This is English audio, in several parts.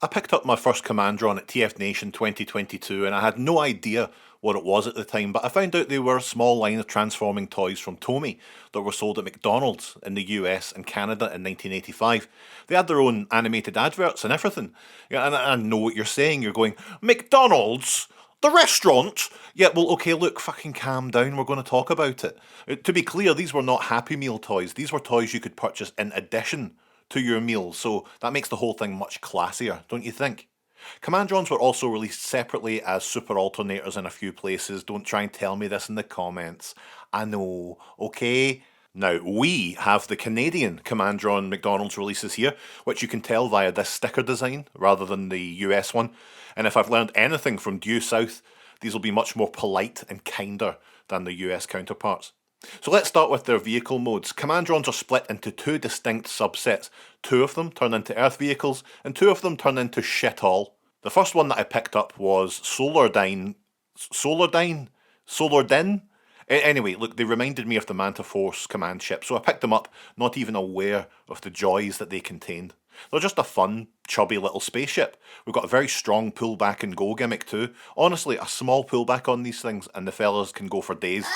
I picked up my first Commandron at TF Nation 2022 and I had no idea what it was at the time, but I found out they were a small line of transforming toys from TOMY that were sold at McDonalds in the US and Canada in 1985. They had their own animated adverts and everything. Yeah, and I know what you're saying. You're going, McDonald's? The restaurant? Yeah, well, okay, look, fucking calm down. We're going to talk about it. To be clear, these were not Happy Meal toys. These were toys you could purchase in addition to your meal, so that makes the whole thing much classier, don't you think? Commandrons were also released separately as super alternators in a few places. Don't try and tell me this in the comments. I know, okay? Now, we have the Canadian Commandron McDonald's releases here, which you can tell via this sticker design rather than the US one. And if I've learned anything from due south, these will be much more polite and kinder than the US counterparts. So let's start with their vehicle modes. Commandrons are split into two distinct subsets. Two of them turn into Earth vehicles, and two of them turn into shit all. The first one that I picked up was Solardine. Solardin? Anyway, look, they reminded me of the Manta Force command ship, so I picked them up, not even aware of the joys that they contained. They're just a fun, chubby little spaceship. We've got a very strong pull back and go gimmick too. Honestly, a small pullback on these things and the fellas can go for days.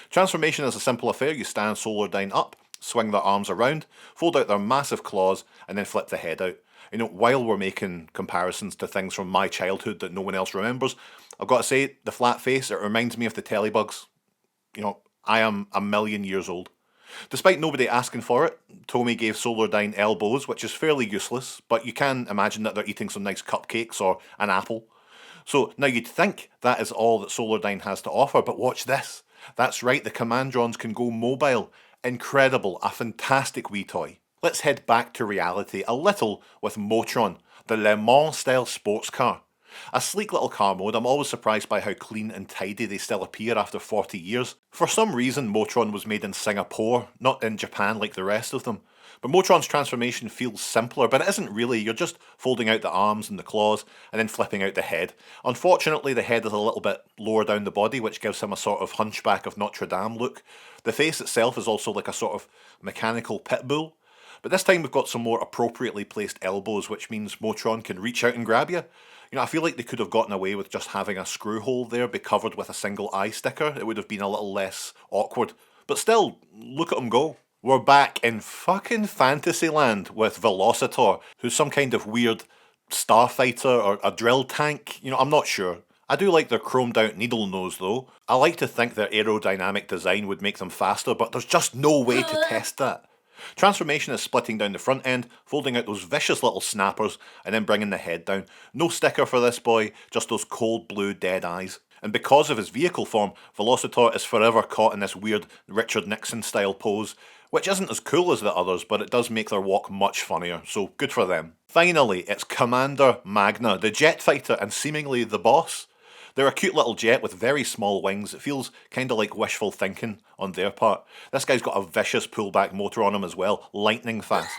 Transformation is a simple affair. You stand Solardine up, swing their arms around, fold out their massive claws, and then flip the head out. You know, while we're making comparisons to things from my childhood that no one else remembers, I've got to say, the flat face, it reminds me of the Telebugs. You know, I am a million years old. Despite nobody asking for it, Tommy gave Solardine elbows, which is fairly useless, but you can imagine that they're eating some nice cupcakes or an apple. So now you'd think that is all that Solardine has to offer, but watch this. That's right, the Commandrons can go mobile. Incredible, a fantastic wee toy. Let's head back to reality a little with Motron, the Le Mans style sports car. A sleek little car mode. I'm always surprised by how clean and tidy they still appear after 40 years. For some reason, Motron was made in Singapore, not in Japan like the rest of them. But Motron's transformation feels simpler, but it isn't really. You're just folding out the arms and the claws and then flipping out the head. Unfortunately, the head is a little bit lower down the body, which gives him a sort of Hunchback of Notre Dame look. The face itself is also like a sort of mechanical pit bull. But this time we've got some more appropriately placed elbows, which means Motron can reach out and grab you. You know, I feel like they could have gotten away with just having a screw hole there be covered with a single eye sticker. It would have been a little less awkward. But still, look at them go. We're back in fucking Fantasyland with Velocitor, who's some kind of weird starfighter or a drill tank. You know, I'm not sure. I do like their chromed out needle nose though. I like to think their aerodynamic design would make them faster, but there's just no way to test that. Transformation is splitting down the front end, folding out those vicious little snappers, and then bringing the head down. No sticker for this boy, just those cold blue dead eyes. And because of his vehicle form, Velocitor is forever caught in this weird Richard Nixon style pose, which isn't as cool as the others, but it does make their walk much funnier, so good for them. Finally, it's Commander Magna, the jet fighter and seemingly the boss. They're a cute little jet with very small wings. It feels kind of like wishful thinking on their part. This guy's got a vicious pullback motor on him as well, lightning fast.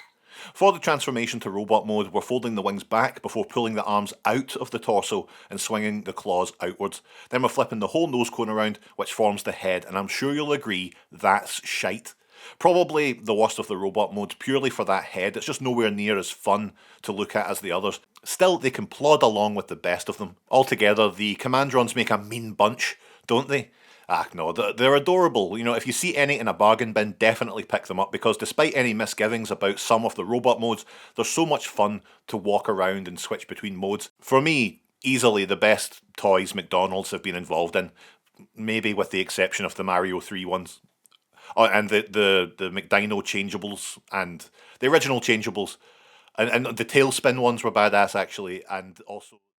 For the transformation to robot mode, we're folding the wings back before pulling the arms out of the torso and swinging the claws outwards. Then we're flipping the whole nose cone around, which forms the head, and I'm sure you'll agree, that's shite. Probably the worst of the robot modes purely for that head. It's just nowhere near as fun to look at as the others. Still, they can plod along with the best of them. Altogether, the Commandrons make a mean bunch, don't they? Ah, no, they're adorable. You know, if you see any in a bargain bin, definitely pick them up because despite any misgivings about some of the robot modes, they're so much fun to walk around and switch between modes. For me, easily the best toys McDonald's have been involved in, maybe with the exception of the Mario 3 ones. Oh, and the McDino changeables and the original changeables. And the tailspin ones were badass actually, and also